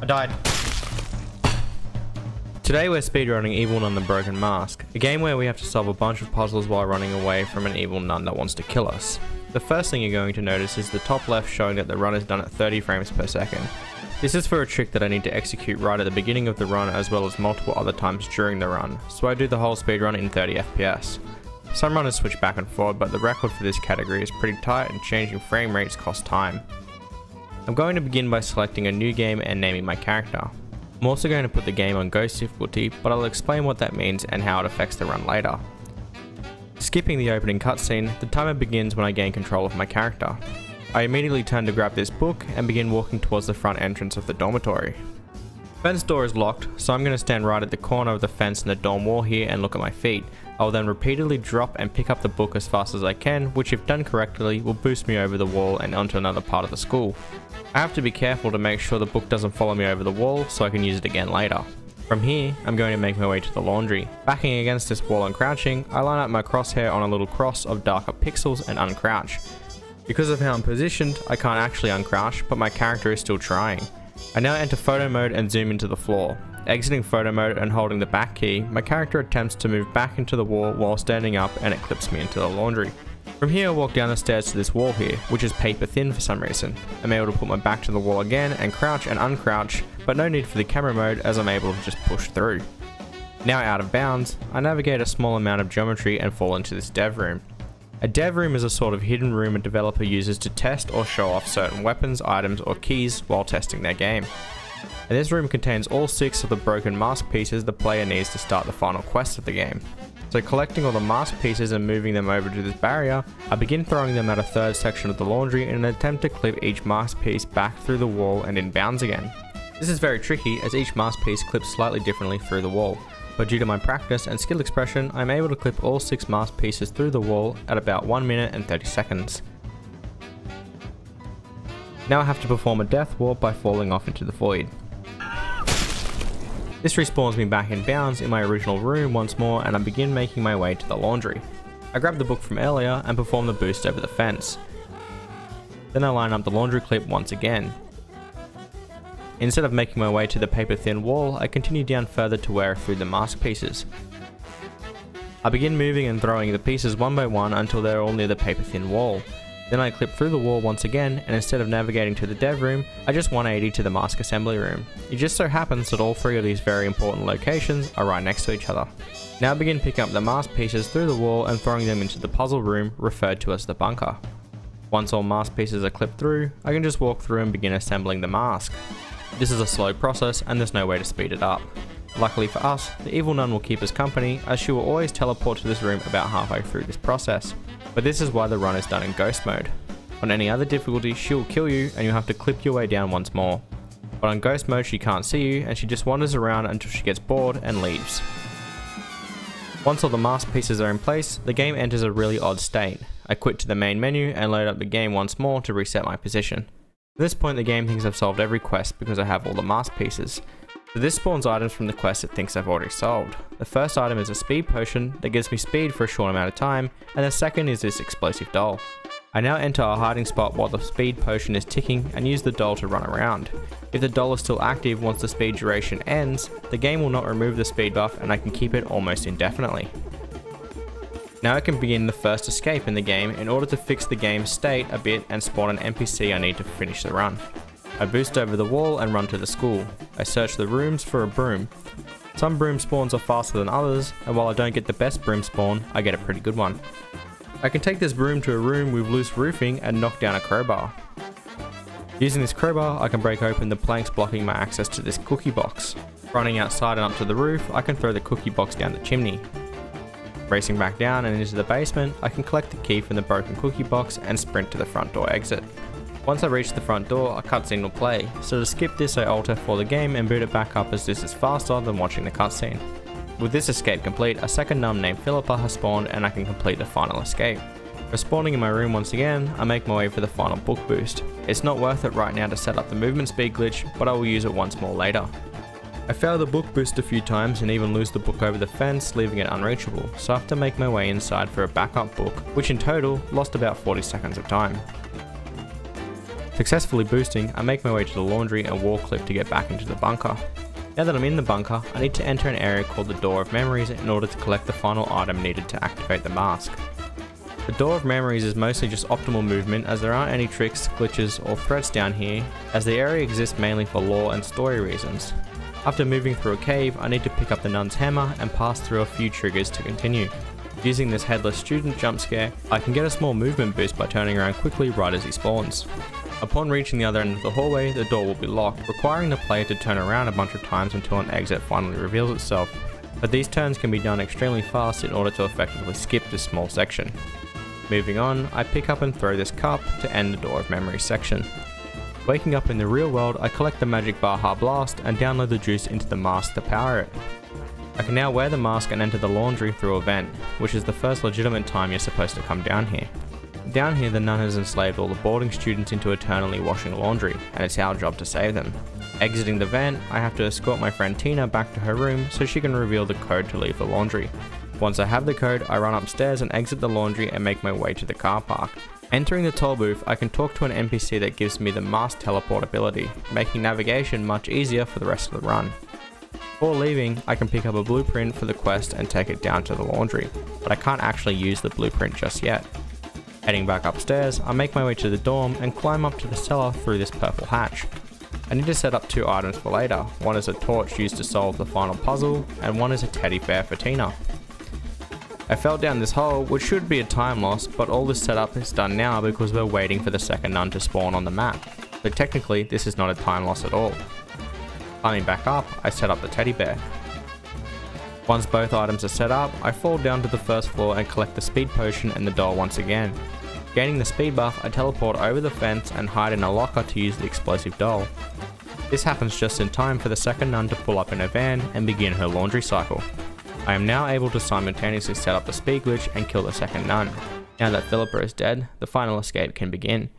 I died. Today we're speedrunning Evil Nun the Broken Mask, a game where we have to solve a bunch of puzzles while running away from an evil nun that wants to kill us. The first thing you're going to notice is the top left showing that the run is done at 30 frames per second. This is for a trick that I need to execute right at the beginning of the run as well as multiple other times during the run, so I do the whole speedrun in 30 FPS. Some runners switch back and forward, but the record for this category is pretty tight and changing frame rates costs time. I'm going to begin by selecting a new game and naming my character. I'm also going to put the game on Ghost difficulty, but I'll explain what that means and how it affects the run later. Skipping the opening cutscene, the timer begins when I gain control of my character. I immediately turn to grab this book and begin walking towards the front entrance of the dormitory. The fence door is locked, so I'm going to stand right at the corner of the fence in the dorm wall here and look at my feet. I will then repeatedly drop and pick up the book as fast as I can, which if done correctly will boost me over the wall and onto another part of the school. I have to be careful to make sure the book doesn't follow me over the wall so I can use it again later. From here, I'm going to make my way to the laundry. Backing against this wall and crouching, I line up my crosshair on a little cross of darker pixels and uncrouch. Because of how I'm positioned, I can't actually uncrouch, but my character is still trying. I now enter photo mode and zoom into the floor. Exiting photo mode and holding the back key, my character attempts to move back into the wall while standing up and it clips me into the laundry. From here I walk down the stairs to this wall here, which is paper thin for some reason. I'm able to put my back to the wall again and crouch and uncrouch, but no need for the camera mode as I'm able to just push through. Now out of bounds, I navigate a small amount of geometry and fall into this dev room. A dev room is a sort of hidden room a developer uses to test or show off certain weapons, items or keys while testing their game. And this room contains all 6 of the broken mask pieces the player needs to start the final quest of the game. So collecting all the mask pieces and moving them over to this barrier, I begin throwing them at a third section of the laundry in an attempt to clip each mask piece back through the wall and in bounds again. This is very tricky as each mask piece clips slightly differently through the wall, but due to my practice and skill expression, I'm able to clip all 6 mask pieces through the wall at about 1 minute and 30 seconds. Now I have to perform a death warp by falling off into the void. This respawns me back in bounds in my original room once more and I begin making my way to the laundry. I grab the book from earlier and perform the boost over the fence. Then I line up the laundry clip once again. Instead of making my way to the paper thin wall, I continue down further to where I threw the mask pieces. I begin moving and throwing the pieces one by one until they're all near the paper thin wall. Then I clip through the wall once again, and instead of navigating to the dev room, I just 180 to the mask assembly room. It just so happens that all 3 of these very important locations are right next to each other. Now I begin picking up the mask pieces through the wall and throwing them into the puzzle room, referred to as the bunker. Once all mask pieces are clipped through, I can just walk through and begin assembling the mask. This is a slow process and there's no way to speed it up. Luckily for us, the evil nun will keep us company as she will always teleport to this room about halfway through this process. But this is why the run is done in ghost mode. On any other difficulty, she will kill you and you'll have to clip your way down once more. But on ghost mode she can't see you and she just wanders around until she gets bored and leaves. Once all the mask pieces are in place, the game enters a really odd state. I quit to the main menu and load up the game once more to reset my position. At this point the game thinks I've solved every quest because I have all the mask pieces. So this spawns items from the quest it thinks I've already solved. The first item is a speed potion that gives me speed for a short amount of time, and the second is this explosive doll. I now enter a hiding spot while the speed potion is ticking and use the doll to run around. If the doll is still active once the speed duration ends, the game will not remove the speed buff and I can keep it almost indefinitely. Now I can begin the first escape in the game in order to fix the game's state a bit and spawn an NPC I need to finish the run. I boost over the wall and run to the school. I search the rooms for a broom. Some broom spawns are faster than others, and while I don't get the best broom spawn, I get a pretty good one. I can take this broom to a room with loose roofing and knock down a crowbar. Using this crowbar, I can break open the planks blocking my access to this cookie box. Running outside and up to the roof, I can throw the cookie box down the chimney. Racing back down and into the basement, I can collect the key from the broken cookie box and sprint to the front door exit. Once I reach the front door, a cutscene will play, so to skip this I alt F4 the game and boot it back up as this is faster than watching the cutscene. With this escape complete, a second nun named Philippa has spawned and I can complete the final escape. Respawning in my room once again, I make my way for the final book boost. It's not worth it right now to set up the movement speed glitch, but I will use it once more later. I fail the book boost a few times and even lose the book over the fence, leaving it unreachable, so I have to make my way inside for a backup book, which in total lost about 40 seconds of time. Successfully boosting, I make my way to the laundry and wall clip to get back into the bunker. Now that I'm in the bunker, I need to enter an area called the Door of Memories in order to collect the final item needed to activate the mask. The Door of Memories is mostly just optimal movement, as there aren't any tricks, glitches or threats down here, as the area exists mainly for lore and story reasons. After moving through a cave, I need to pick up the nun's hammer and pass through a few triggers to continue. Using this headless student jump scare, I can get a small movement boost by turning around quickly right as he spawns. Upon reaching the other end of the hallway, the door will be locked, requiring the player to turn around a bunch of times until an exit finally reveals itself, but these turns can be done extremely fast in order to effectively skip this small section. Moving on, I pick up and throw this cup to end the Door of Memory section. Waking up in the real world, I collect the magic Baja Blast and download the juice into the mask to power it. I can now wear the mask and enter the laundry through a vent, which is the first legitimate time you're supposed to come down here. Down here, the nun has enslaved all the boarding students into eternally washing laundry, and it's our job to save them. Exiting the vent, I have to escort my friend Tina back to her room so she can reveal the code to leave the laundry. Once I have the code, I run upstairs and exit the laundry and make my way to the car park. Entering the toll booth, I can talk to an NPC that gives me the mask teleport ability, making navigation much easier for the rest of the run. Before leaving, I can pick up a blueprint for the quest and take it down to the laundry, but I can't actually use the blueprint just yet. Heading back upstairs, I make my way to the dorm and climb up to the cellar through this purple hatch. I need to set up 2 items for later. One is a torch used to solve the final puzzle, and one is a teddy bear for Tina. I fell down this hole, which should be a time loss, but all this setup is done now because we're waiting for the second nun to spawn on the map, so technically this is not a time loss at all. Climbing back up, I set up the teddy bear. Once both items are set up, I fall down to the first floor and collect the speed potion and the doll once again. Gaining the speed buff, I teleport over the fence and hide in a locker to use the explosive doll. This happens just in time for the second nun to pull up in a van and begin her laundry cycle. I am now able to simultaneously set up the speed glitch and kill the second nun. Now that Philippa is dead, the final escape can begin.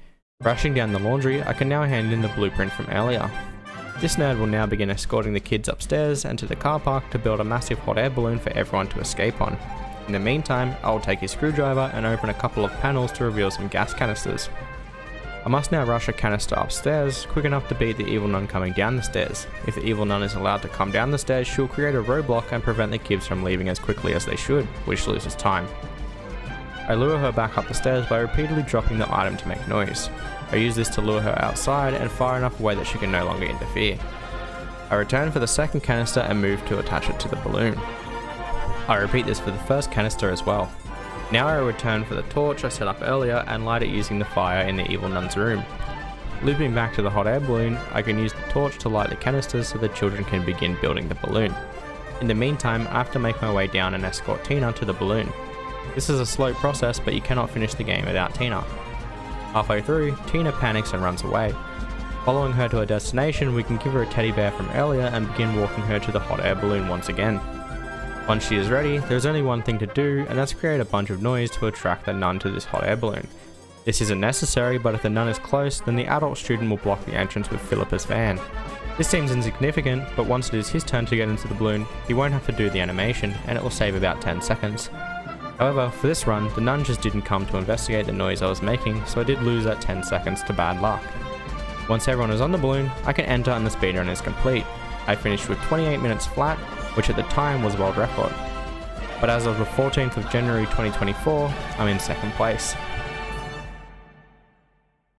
Rushing down the laundry, I can now hand in the blueprint from earlier. This nerd will now begin escorting the kids upstairs and to the car park to build a massive hot air balloon for everyone to escape on. In the meantime, I will take his screwdriver and open a couple of panels to reveal some gas canisters. I must now rush a canister upstairs, quick enough to beat the evil nun coming down the stairs. If the evil nun is allowed to come down the stairs, she'll create a roadblock and prevent the kids from leaving as quickly as they should, which loses time. I lure her back up the stairs by repeatedly dropping the item to make noise. I use this to lure her outside and far enough away that she can no longer interfere. I return for the second canister and move to attach it to the balloon. I repeat this for the first canister as well. Now I return for the torch I set up earlier and light it using the fire in the evil nun's room. Looping back to the hot air balloon, I can use the torch to light the canisters so the children can begin building the balloon. In the meantime, I have to make my way down and escort Tina to the balloon. This is a slow process, but you cannot finish the game without Tina. Halfway through, Tina panics and runs away. Following her to her destination, we can give her a teddy bear from earlier and begin walking her to the hot air balloon once again. Once she is ready, there's only one thing to do, and that's create a bunch of noise to attract the nun to this hot air balloon. This isn't necessary, but if the nun is close, then the adult student will block the entrance with Philippa's van. This seems insignificant, but once it is his turn to get into the balloon, he won't have to do the animation, and it will save about 10 seconds. However, for this run, the nun just didn't come to investigate the noise I was making, so I did lose that 10 seconds to bad luck. Once everyone is on the balloon, I can enter and the speedrun is complete. I finished with 28 minutes flat, which at the time was world record. But as of the 14th of January 2024, I'm in second place.